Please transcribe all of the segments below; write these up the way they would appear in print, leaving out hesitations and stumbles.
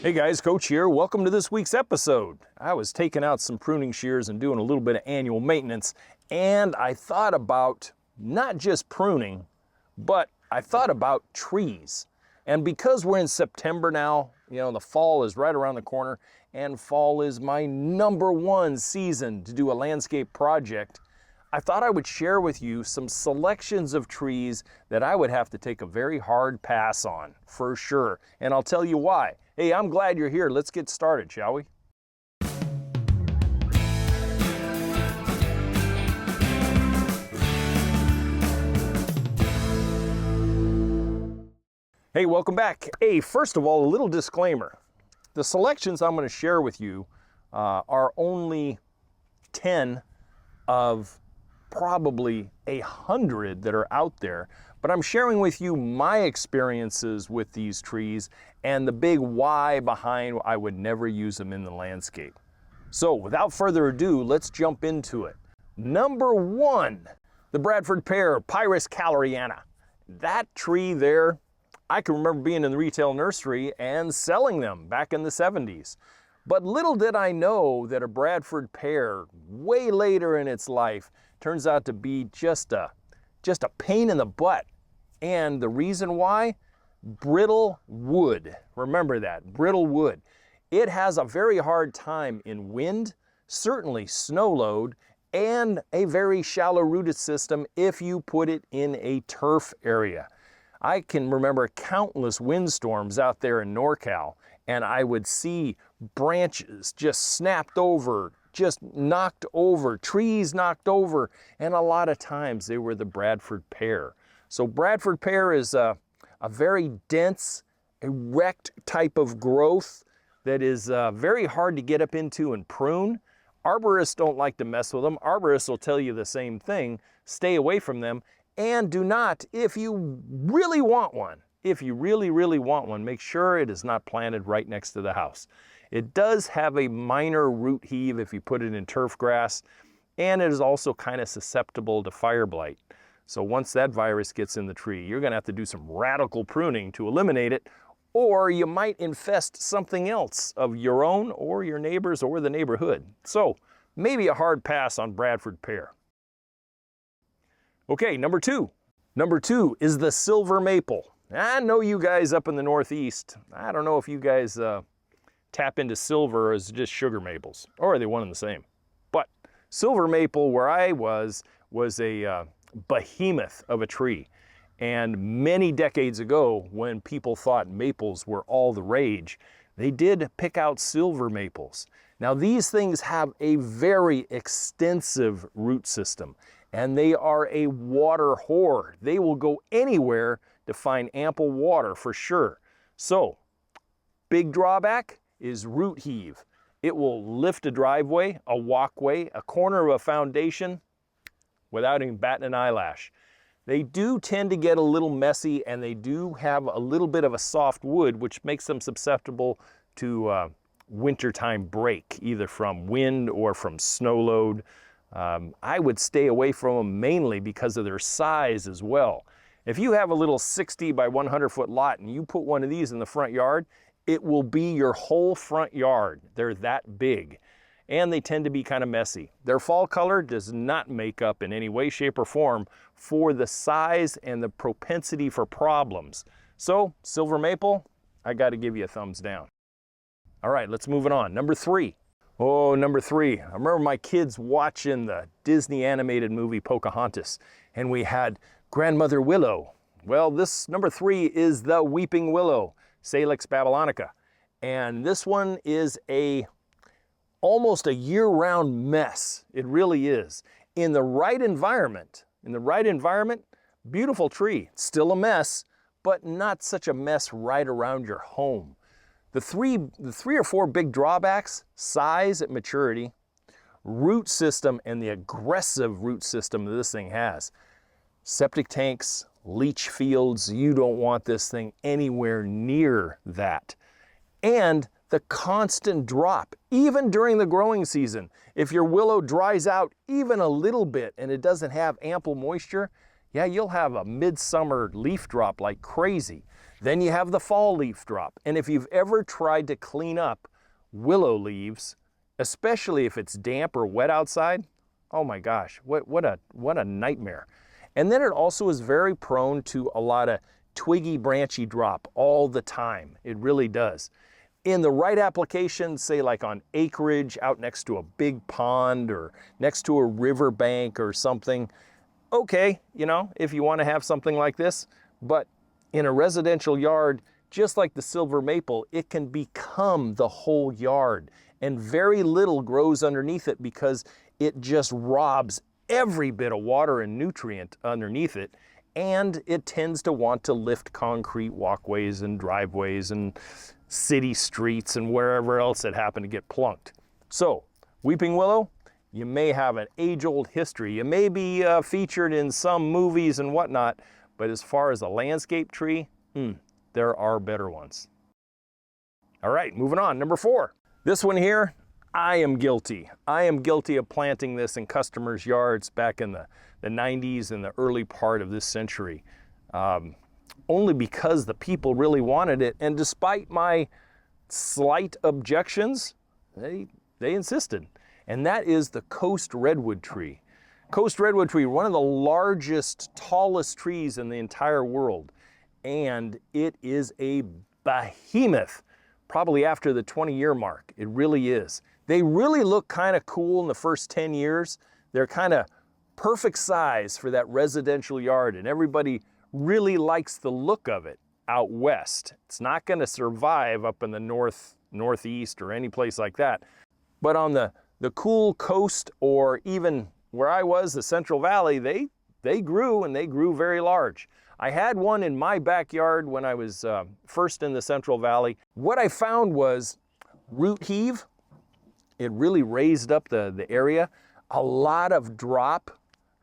Hey guys, Coach here. Welcome to this week's episode. I was taking out some pruning shears and doing a little bit of annual maintenance, and I thought about not just pruning, but I thought about trees. And because we're in September now, you know, the fall is right around the corner, and fall is my #1 season to do a landscape project, I thought I would share with you some selections of trees that I would have to take a very hard pass on, for sure. And I'll tell you why. Hey, I'm glad you're here. Let's get started, shall we? Hey, welcome back. Hey, first of all, a little disclaimer. The selections I'm going to share with you are only 10 of probably 100 that are out there, but I'm sharing with you my experiences with these trees and the big why behind I would never use them in the landscape. So without further ado, let's jump into it. #1, the Bradford Pear, Pyrus caloriana. That tree there, I can remember being in the retail nursery and selling them back in the 70s. But little did I know that a Bradford Pear, way later in its life, turns out to be just a pain in the butt. And the reason why? Brittle wood. Remember that, brittle wood. It has a very hard time in wind, certainly snow load, and a very shallow rooted system if you put it in a turf area. I can remember countless windstorms out there in NorCal, and I would see branches just snapped over, just knocked over, trees knocked over, and a lot of times they were the Bradford Pear. So Bradford Pear is a very dense, erect type of growth that is very hard to get up into and prune. Arborists don't like to mess with them. Arborists will tell you the same thing. Stay away from them, and do not, if you really want one, make sure it is not planted right next to the house. It does have a minor root heave if you put it in turf grass, and it is also kind of susceptible to fire blight. So once that virus gets in the tree, you're gonna have to do some radical pruning to eliminate it, or you might infest something else of your own or your neighbors or the neighborhood. So maybe a hard pass on Bradford Pear. Okay, #2. #2 is the silver maple. I know you guys up in the Northeast, I don't know if you guys tap into silver as just sugar maples, or are they one and the same? But silver maple, where I was a behemoth of a tree. And many decades ago, when people thought maples were all the rage, they did pick out silver maples. Now these things have a very extensive root system, and they are a water whore. They will go anywhere to find ample water for sure. So, big drawback is root heave. It will lift a driveway, a walkway, a corner of a foundation without even batting an eyelash. They do tend to get a little messy, and they do have a little bit of a soft wood, which makes them susceptible to wintertime break, either from wind or from snow load. I would stay away from them mainly because of their size as well. If you have a little 60 by 100 foot lot and you put one of these in the front yard, it will be your whole front yard. They're that big, and they tend to be kind of messy. Their fall color does not make up in any way, shape, or form for the size and the propensity for problems. So, silver maple, I got to give you a thumbs down. All right, let's move it on. #3. Oh, #3. I remember my kids watching the Disney animated movie Pocahontas, and we had Grandmother Willow. Well, this #3 is the Weeping Willow, Salix babylonica. And this one is almost a year-round mess. It really is. In the right environment, beautiful tree. Still a mess, but not such a mess right around your home. The three or four big drawbacks: size at maturity, root system, and the aggressive root system that this thing has. Septic tanks, leach fields, you don't want this thing anywhere near that. And the constant drop, even during the growing season. If your willow dries out even a little bit and it doesn't have ample moisture, yeah, you'll have a midsummer leaf drop like crazy. Then you have the fall leaf drop. And if you've ever tried to clean up willow leaves, especially if it's damp or wet outside, oh my gosh, what a nightmare. And then it also is very prone to a lot of twiggy, branchy drop all the time. It really does. In the right application, say like on acreage out next to a big pond or next to a river bank or something, okay, you know, if you want to have something like this. But in a residential yard, just like the silver maple, it can become the whole yard, and very little grows underneath it because it just robs every bit of water and nutrient underneath it, and it tends to want to lift concrete walkways and driveways and city streets and wherever else it happened to get plunked. So, weeping willow, you may have an age-old history. You may be featured in some movies and whatnot, but as far as a landscape tree, there are better ones. All right, moving on, number 4. This one here, I am guilty. I am guilty of planting this in customers' yards back in the 90s and the early part of this century. Only because the people really wanted it, and despite my slight objections, they insisted. And that is the coast redwood tree. Coast redwood tree, one of the largest, tallest trees in the entire world. And it is a behemoth, probably after the 20-year mark. It really is. They really look kind of cool in the first 10 years. They're kind of perfect size for that residential yard, and everybody really likes the look of it out west. It's not going to survive up in the northeast or any place like that. But on the cool coast, or even where I was, the Central Valley, they grew, and they grew very large. I had one in my backyard when I was first in the Central Valley. What I found was root heave. It really raised up the area. A lot of drop.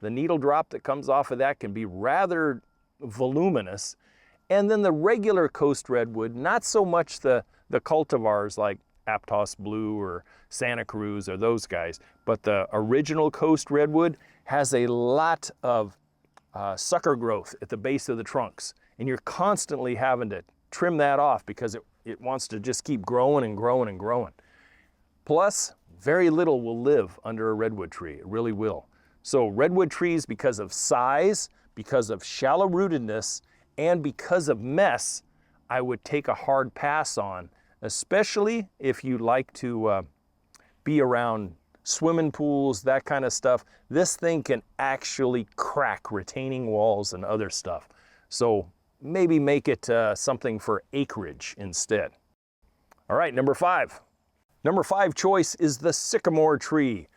The needle drop that comes off of that can be rather voluminous. And then the regular coast redwood, not so much the cultivars like Aptos Blue or Santa Cruz or those guys, but the original coast redwood has a lot of sucker growth at the base of the trunks, and you're constantly having to trim that off because it wants to just keep growing and growing and growing. Plus, very little will live under a redwood tree. It really will. So redwood trees, because of size, because of shallow rootedness, and because of mess, I would take a hard pass on, especially if you like to be around swimming pools, that kind of stuff. This thing can actually crack retaining walls and other stuff. So maybe make it something for acreage instead. All right, number 5. Number 5 choice is the sycamore tree,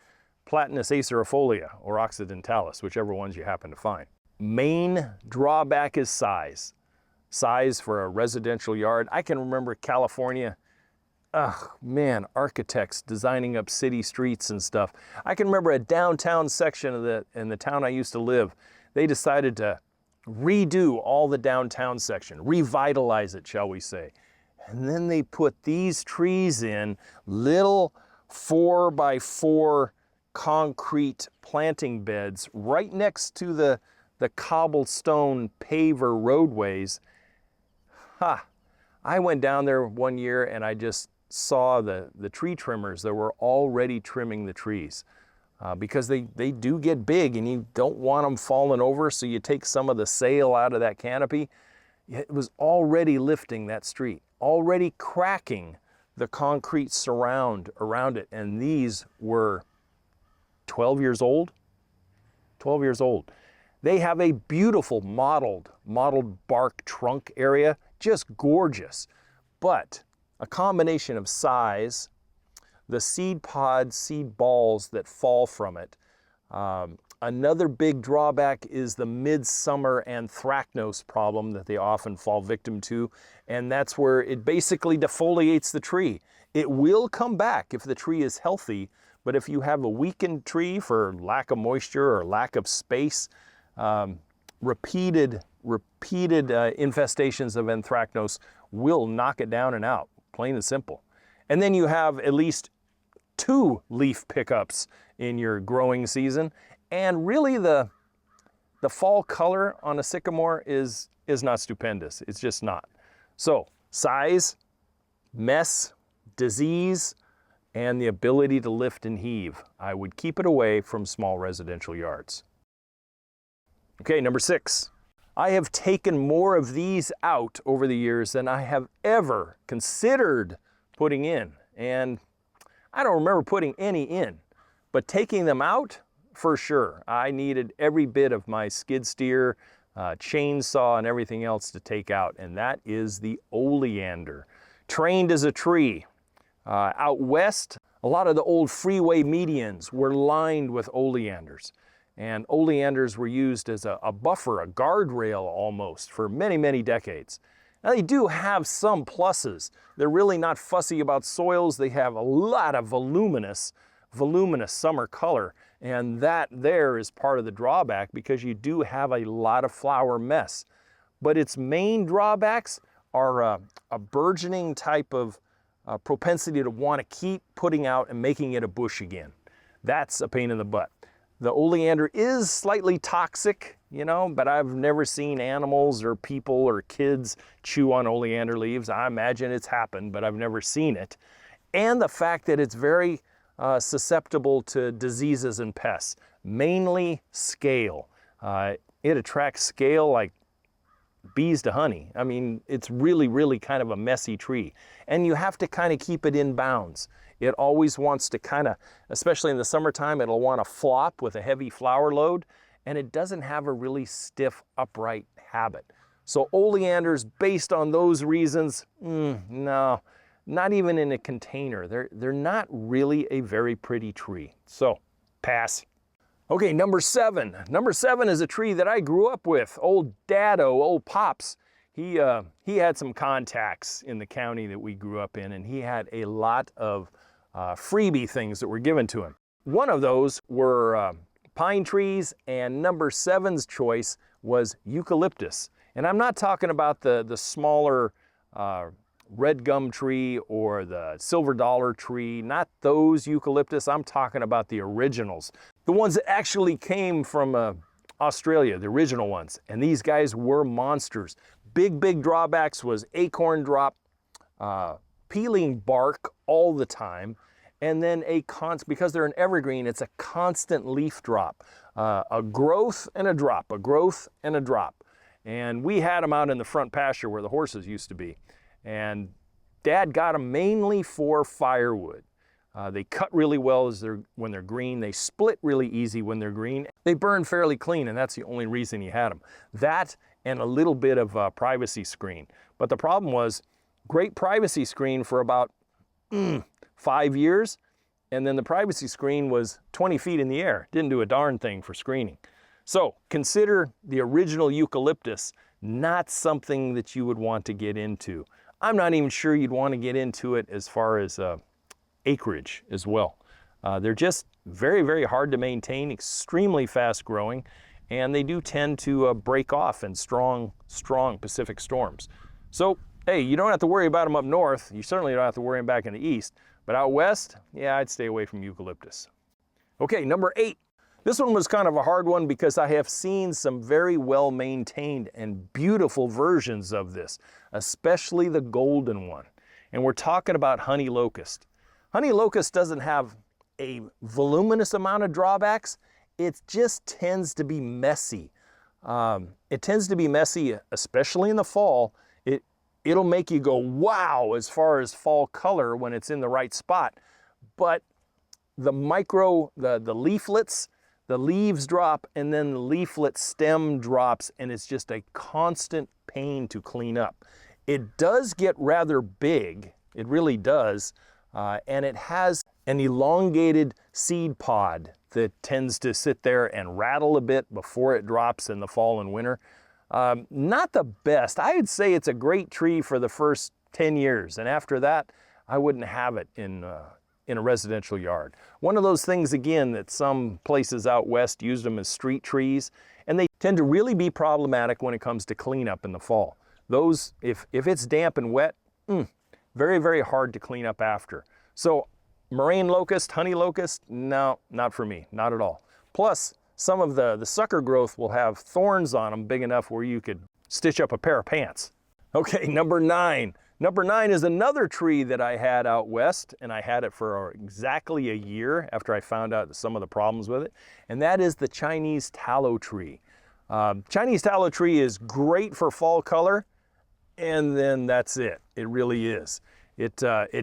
Platanus acerifolia or occidentalis, whichever ones you happen to find. Main drawback is size. Size for a residential yard. I can remember California, architects designing up city streets and stuff. I can remember a downtown section in the town I used to live. They decided to redo all the downtown section, revitalize it, shall we say. And then they put these trees in little 4x4 concrete planting beds right next to the cobblestone paver roadways. I went down there one year and I just saw the tree trimmers that were already trimming the trees because they do get big and you don't want them falling over, so you take some of the sail out of that canopy. It was already lifting that street, already cracking the concrete surround around it, and these were 12 years old. 12 years old. They have a beautiful mottled bark trunk area, just gorgeous. But a combination of size, the seed pods, seed balls that fall from it. Another big drawback is the midsummer anthracnose problem that they often fall victim to, and that's where it basically defoliates the tree. It will come back if the tree is healthy, but if you have a weakened tree for lack of moisture or lack of space, repeated infestations of anthracnose will knock it down and out, plain and simple. And then you have at least 2 leaf pickups in your growing season, and really the fall color on a sycamore is not stupendous. It's just not. So size, mess, disease, and the ability to lift and heave. I would keep it away from small residential yards. Okay, number 6. I have taken more of these out over the years than I have ever considered putting in. And I don't remember putting any in, but taking them out, for sure. I needed every bit of my skid steer, chainsaw, and everything else to take out, and that is the oleander. Trained as a tree. Out west, a lot of the old freeway medians were lined with oleanders. And oleanders were used as a buffer, a guardrail almost, for many, many decades. Now they do have some pluses. They're really not fussy about soils. They have a lot of voluminous summer color. And that there is part of the drawback because you do have a lot of flower mess. But its main drawbacks are a burgeoning type of propensity to want to keep putting out and making it a bush again. That's a pain in the butt. The oleander is slightly toxic, you know, but I've never seen animals or people or kids chew on oleander leaves. I imagine it's happened, but I've never seen it. And the fact that it's very susceptible to diseases and pests, mainly scale. It attracts scale like bees to honey. I mean, it's really, really kind of a messy tree. And you have to kind of keep it in bounds. It always wants to kind of, especially in the summertime, it'll want to flop with a heavy flower load, and it doesn't have a really stiff, upright habit. So oleanders, based on those reasons, no, not even in a container. They're not really a very pretty tree. So, pass. Okay, number 7. Number 7 is a tree that I grew up with. Old Daddo, old Pops. He had some contacts in the county that we grew up in, and he had a lot of freebie things that were given to him. One of those were pine trees, and number 7's choice was eucalyptus. And I'm not talking about the smaller red gum tree or the silver dollar tree, not those eucalyptus. I'm talking about the originals, the ones that actually came from Australia, the original ones. And these guys were monsters. Big drawbacks was acorn drop, peeling bark all the time, and then because they're an evergreen, it's a constant leaf drop, a growth and a drop, a growth and a drop. And we had them out in the front pasture where the horses used to be. And Dad got them mainly for firewood. They cut really well when they're green. They split really easy when they're green. They burn fairly clean, and that's the only reason he had them. That and a little bit of privacy screen. But the problem was, great privacy screen for about 5 years, and then the privacy screen was 20 feet in the air. Didn't do a darn thing for screening. So consider the original eucalyptus not something that you would want to get into. I'm not even sure you'd want to get into it as far as acreage as well. They're just very hard to maintain, extremely fast growing, and they do tend to break off in strong Pacific storms. So, hey, you don't have to worry about them up north. You certainly don't have to worry them back in the east. But out west, yeah, I'd stay away from eucalyptus. Okay, number 8. This one was kind of a hard one because I have seen some very well maintained and beautiful versions of this, especially the golden one. And we're talking about honey locust. Honey locust doesn't have a voluminous amount of drawbacks. It just tends to be messy. It tends to be messy, especially in the fall. It'll make you go, wow, as far as fall color when it's in the right spot. But the leaflets, the leaves drop, and then the leaflet stem drops, and it's just a constant pain to clean up. It does get rather big, it really does, and it has an elongated seed pod that tends to sit there and rattle a bit before it drops in the fall and winter. Not the best. I'd say it's a great tree for the first 10 years, and after that, I wouldn't have it in a residential yard. One of those things, again, that some places out west use them as street trees, and they tend to really be problematic when it comes to cleanup in the fall. Those, if it's damp and wet, very hard to clean up after. So moraine locust, honey locust, no, not for me, not at all. Plus, some of the sucker growth will have thorns on them big enough where you could stitch up a pair of pants. Okay, number 9. Number 9 is another tree that I had out west, and I had it for exactly a year after I found out some of the problems with it, and that is the Chinese tallow tree. Chinese tallow tree is great for fall color, and then that's it. It really is. It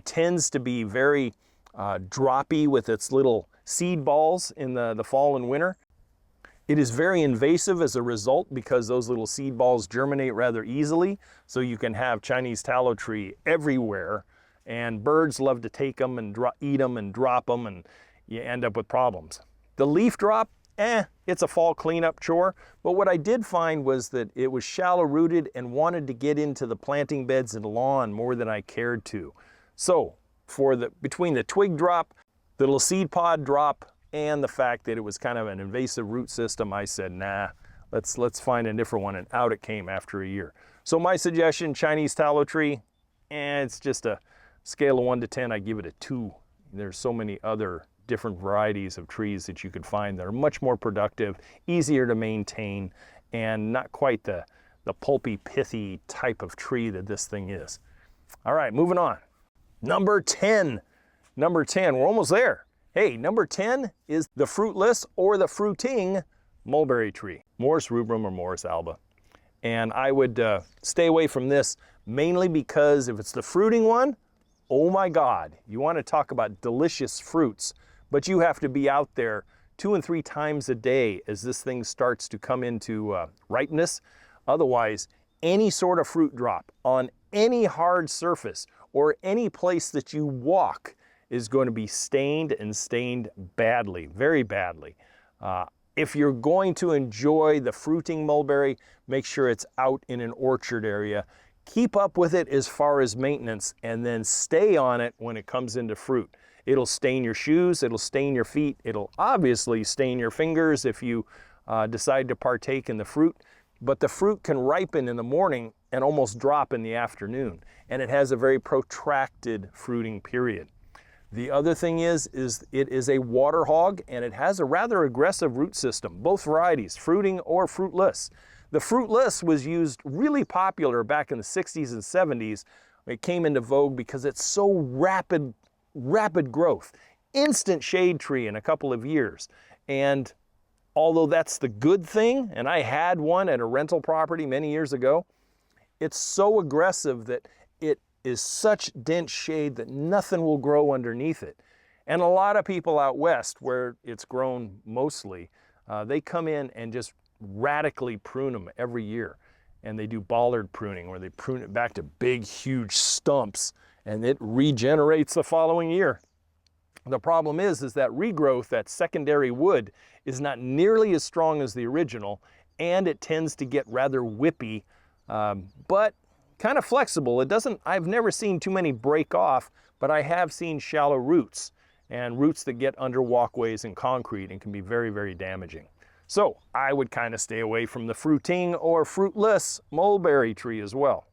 tends to be very droppy with its little seed balls in the fall and winter. It is very invasive as a result because those little seed balls germinate rather easily, so you can have Chinese tallow tree everywhere, and birds love to take them and eat them and drop them, and you end up with problems. The leaf drop, it's a fall cleanup chore, but what I did find was that it was shallow rooted and wanted to get into the planting beds and lawn more than I cared to. So between the twig drop, the little seed pod drop, and the fact that it was kind of an invasive root system, I said, nah, let's find a different one, and out it came after a year. So my suggestion, Chinese tallow tree, it's just a scale of 1 to 10, I give it a 2. There's so many other different varieties of trees that you could find that are much more productive, easier to maintain, and not quite the pulpy, pithy type of tree that this thing is. All right, moving on. Number 10. Number 10, we're almost there. Hey, number 10 is the fruitless or the fruiting mulberry tree, Morus rubrum or Morus alba. And I would stay away from this mainly because if it's the fruiting one, oh my God, you want to talk about delicious fruits, but you have to be out there 2 and 3 times a day as this thing starts to come into ripeness. Otherwise, any sort of fruit drop on any hard surface or any place that you walk is going to be stained, and stained badly, very badly. If you're going to enjoy the fruiting mulberry, make sure it's out in an orchard area. Keep up with it as far as maintenance, and then stay on it when it comes into fruit. It'll stain your shoes, it'll stain your feet, it'll obviously stain your fingers if you decide to partake in the fruit, but the fruit can ripen in the morning and almost drop in the afternoon, and it has a very protracted fruiting period. The other thing is it is a water hog, and it has a rather aggressive root system, both varieties, fruiting or fruitless. The fruitless was used really popular back in the 60s and 70s. It came into vogue because it's so rapid growth, instant shade tree in a couple of years. And although that's the good thing, and I had one at a rental property many years ago, it's so aggressive that it is such dense shade that nothing will grow underneath it. And a lot of people out west, where it's grown mostly, they come in and just radically prune them every year. And they do bollard pruning, where they prune it back to big, huge stumps, and it regenerates the following year. The problem is that regrowth, that secondary wood, is not nearly as strong as the original, and it tends to get rather whippy, but kind of flexible. I've never seen too many break off, but I have seen shallow roots, and roots that get under walkways and concrete and can be very, very damaging. So I would kind of stay away from the fruiting or fruitless mulberry tree as well.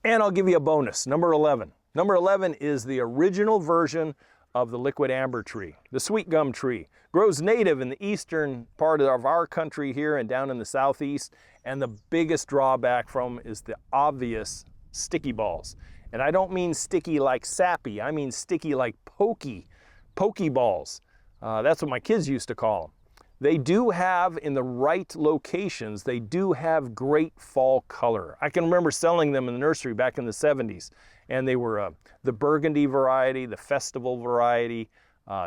And I'll give you a bonus, number 11. Number 11 is the original version of the liquid amber tree, the sweet gum tree. Grows native in the eastern part of our country here and down in the southeast, and the biggest drawback from is the obvious sticky balls. And I don't mean sticky like sappy, I mean sticky like pokey balls. That's what my kids used to call them. They do have, in the right locations, they do have great fall color. I can remember selling them in the nursery back in the 70s, and they were the burgundy variety, the festival variety,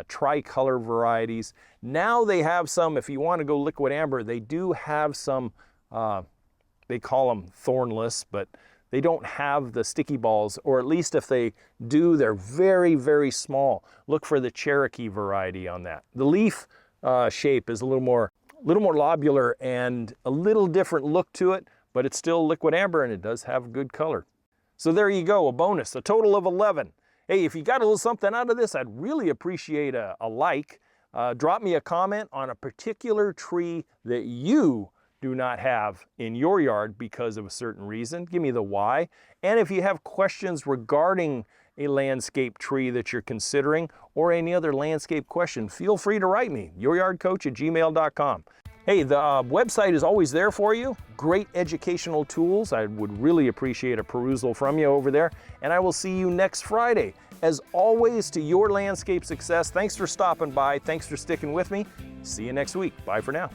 tricolor varieties. Now they have some, if you want to go liquid amber, they do have some, they call them thornless, but they don't have the sticky balls, or at least if they do, they're very, very small. Look for the Cherokee variety on that. The leaf shape is a little more lobular and a little different look to it, but it's still liquid amber and it does have good color. So there you go, a bonus, a total of 11. Hey, if you got a little something out of this, I'd really appreciate a like. Drop me a comment on a particular tree that you do not have in your yard because of a certain reason. Give me the why. And if you have questions regarding a landscape tree that you're considering or any other landscape question, feel free to write me, youryardcoach@gmail.com. Hey, the website is always there for you. Great educational tools. I would really appreciate a perusal from you over there. And I will see you next Friday. As always, to your landscape success, thanks for stopping by. Thanks for sticking with me. See you next week. Bye for now.